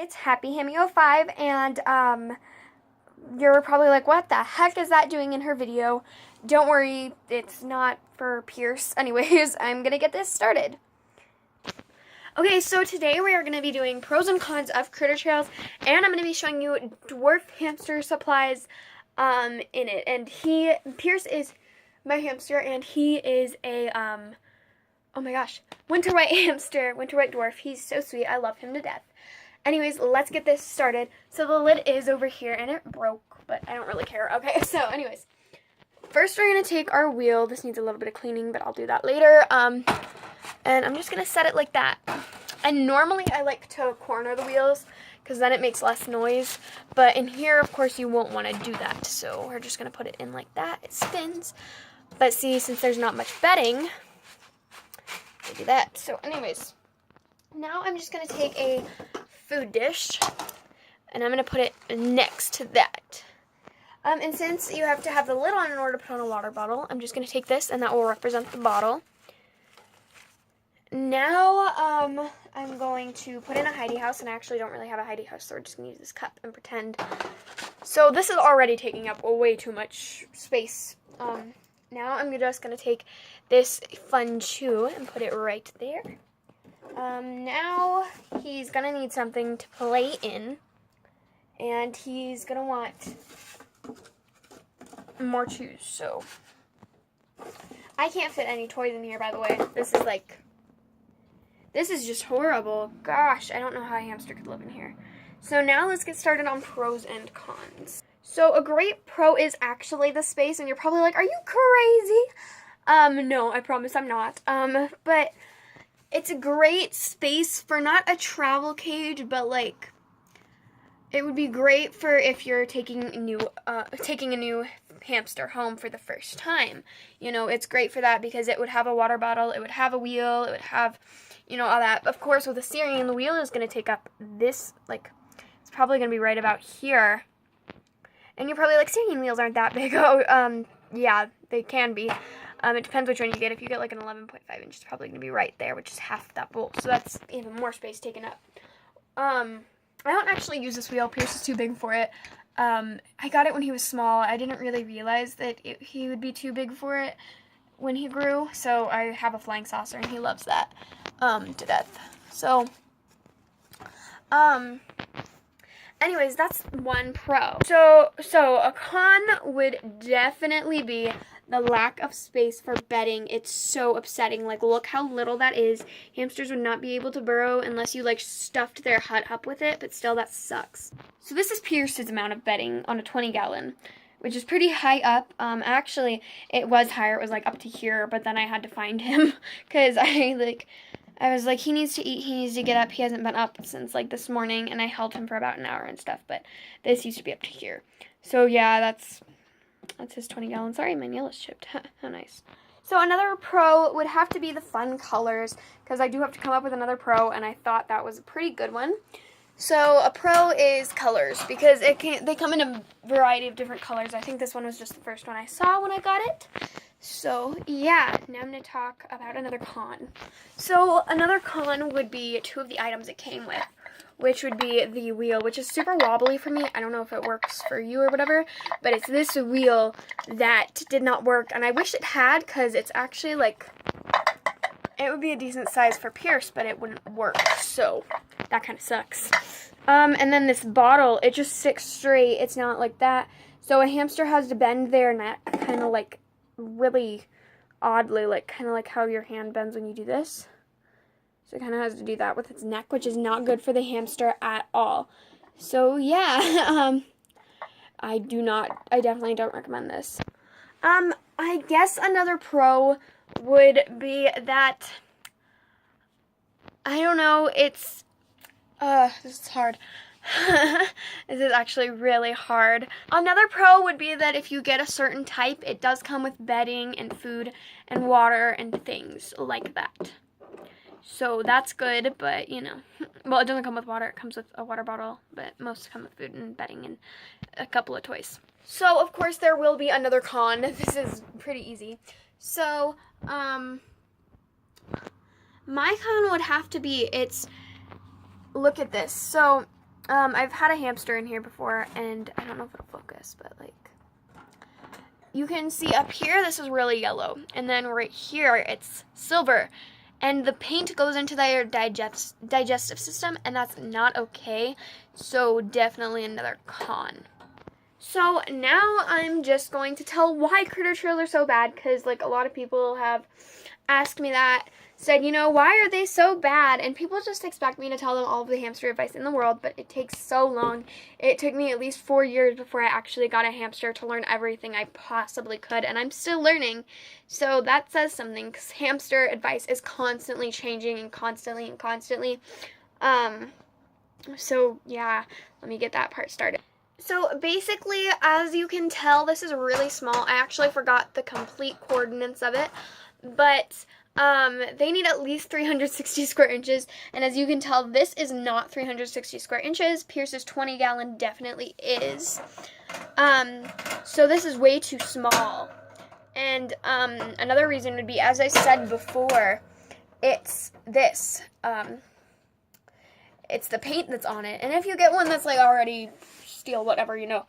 It's Happy Hameo 5, and you're probably like, what the heck is that doing in her video? Don't worry, it's not for Pierce. Anyways, I'm gonna get this started. Okay, so today we are going to be doing pros and cons of Crittertrails, and I'm going to be showing you dwarf hamster supplies in it. And Pierce is my hamster, and he is a, oh my gosh, winter white hamster, winter white dwarf. He's so sweet. I love him to death. Anyways, let's get this started. So the lid is over here, and it broke, but I don't really care. Okay, so anyways, first we're going to take our wheel. This needs a little bit of cleaning, but I'll do that later. And I'm just going to set it like that. And normally I like to corner the wheels because then it makes less noise. But in here, of course, you won't want to do that. So we're just going to put it in like that. It spins. But see, since there's not much bedding, I do that. So anyways, now I'm just going to take a food dish and I'm going to put it next to that. And since you have to have the lid on in order to put on a water bottle, I'm just going to take this and that will represent the bottle. Now, I'm going to put in a hidey house, and I actually don't really have a hidey house, so we're just going to use this cup and pretend. So this is already taking up way too much space. Now I'm just going to take this fun chew and put it right there. Now he's going to need something to play in, and he's going to want more chews, so. I can't fit any toys in here, by the way. This is just horrible. Gosh, I don't know how a hamster could live in here. So now let's get started on pros and cons. So a great pro is actually the space, and you're probably like, are you crazy? No, I promise I'm not. But it's a great space for not a travel cage, but like, it would be great for if you're taking a new hamster home for the first time. You know, it's great for that because it would have a water bottle, it would have a wheel, it would have, you know, all that. Of course, with a Syrian, the wheel is going to take up this, like, it's probably going to be right about here. And you're probably like, Syrian wheels aren't that big. Oh, yeah, they can be. It depends which one you get. If you get like an 11.5 inch, it's probably going to be right there, which is half that bowl. So that's even more space taken up. I don't actually use this wheel. Pierce is too big for it. I got it when he was small. I didn't really realize that he would be too big for it when he grew. So I have a flying saucer, and he loves that to death. So, anyways, that's one pro. So a con would definitely be the lack of space for bedding. It's so upsetting. Like, look how little that is. Hamsters would not be able to burrow unless you, like, stuffed their hut up with it, but still, that sucks. So this is Pierce's amount of bedding on a 20-gallon, which is pretty high up. Actually, it was higher. It was, like, up to here, but then I had to find him because I was like, he needs to eat, he needs to get up. He hasn't been up since, like, this morning, and I held him for about an hour and stuff, but this used to be up to here. So, yeah, that's his 20-gallon. Sorry, my nail is chipped. How nice. So another pro would have to be the fun colors, because I do have to come up with another pro, and I thought that was a pretty good one. So a pro is colors, because they come in a variety of different colors. I think this one was just the first one I saw when I got it. So yeah, now I'm going to talk about another con. So another con would be two of the items it came with, which would be the wheel, which is super wobbly for me. I don't know if it works for you or whatever, but it's this wheel that did not work, and I wish it had, because it's actually, like, it would be a decent size for Pierce, but it wouldn't work, so that kind of sucks. And then this bottle, it just sits straight. It's not like that. So a hamster has to bend their neck kind of, like, really oddly, like, kind of like how your hand bends when you do this. So it kind of has to do that with its neck, which is not good for the hamster at all. So yeah, I definitely don't recommend this. I guess another pro would be that, I don't know, this is hard. This is actually really hard. Another pro would be that if you get a certain type, it does come with bedding and food and water and things like that. So that's good, but, you know, well, it doesn't come with water. It comes with a water bottle, but most come with food and bedding and a couple of toys. So, of course, there will be another con. This is pretty easy. So, my con would have to be, look at this. So, I've had a hamster in here before, and I don't know if it'll focus, but like, you can see up here, this is really yellow, and then right here, it's silver, and the paint goes into their digestive system, and that's not okay, so definitely another con. So now I'm just going to tell why Crittertrails are so bad, because like a lot of people have asked me that, said, you know, why are they so bad? And people just expect me to tell them all of the hamster advice in the world, but it takes so long. It took me at least 4 years before I actually got a hamster to learn everything I possibly could, and I'm still learning. So that says something, because hamster advice is constantly changing and constantly. So yeah, let me get that part started. So basically, as you can tell, this is really small. I actually forgot the complete coordinates of it, but they need at least 360 square inches, and as you can tell, this is not 360 square inches. Pierce's 20-gallon definitely is. So this is way too small. And another reason would be, as I said before, it's this. It's the paint that's on it. And if you get one that's like already steel, whatever, you know,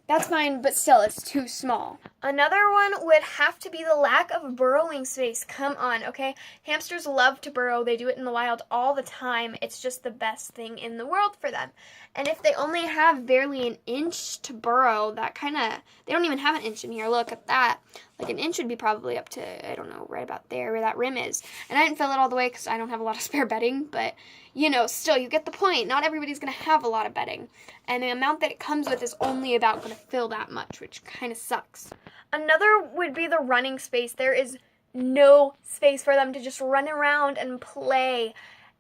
that's fine, but still, it's too small. Another one would have to be the lack of burrowing space. Come on, okay? Hamsters love to burrow. They do it in the wild all the time. It's just the best thing in the world for them. And if they only have barely an inch to burrow, that kind of, they don't even have an inch in here. Look at that. Like an inch would be probably up to, I don't know, right about there where that rim is. And I didn't fill it all the way because I don't have a lot of spare bedding, but, you know, still, you get the point. Not everybody's going to have a lot of bedding. And the amount that it comes with is only about going to fill that much, which kind of sucks. Another would be the running space. There is no space for them to just run around and play.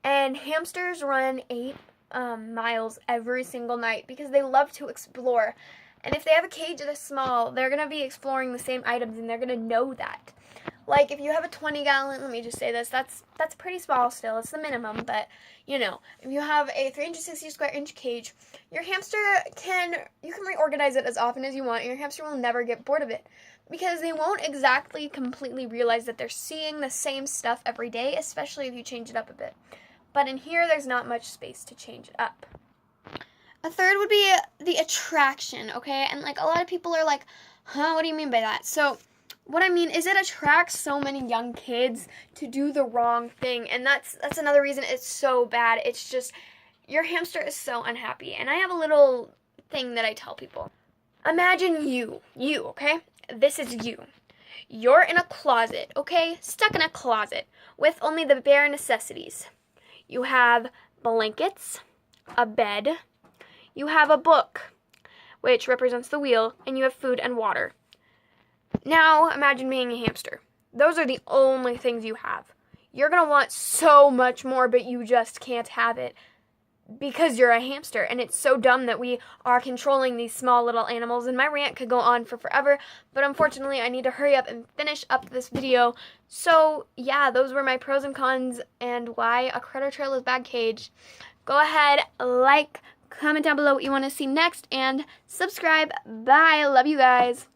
And hamsters run 8 miles every single night because they love to explore. And if they have a cage this small, they're going to be exploring the same items, and they're going to know that. Like, if you have a 20-gallon, let me just say this, that's pretty small still. It's the minimum, but, you know, if you have a 360 square inch cage, your hamster you can reorganize it as often as you want, and your hamster will never get bored of it. Because they won't exactly completely realize that they're seeing the same stuff every day, especially if you change it up a bit. But in here, there's not much space to change it up. A third would be the attraction, okay? And, like, a lot of people are like, huh, what do you mean by that? So, what I mean is it attracts so many young kids to do the wrong thing. And that's another reason it's so bad. It's just, your hamster is so unhappy. And I have a little thing that I tell people. Imagine you, okay? This is you. You're in a closet, okay? Stuck in a closet with only the bare necessities. You have blankets, a bed, you have a book, which represents the wheel, and you have food and water. Now, imagine being a hamster. Those are the only things you have. You're going to want so much more, but you just can't have it because you're a hamster. And it's so dumb that we are controlling these small little animals. And my rant could go on for forever, but unfortunately, I need to hurry up and finish up this video. So, yeah, those were my pros and cons and why a Crittertrail is bad cage. Go ahead, like, comment down below what you want to see next, and subscribe. Bye. Love you guys.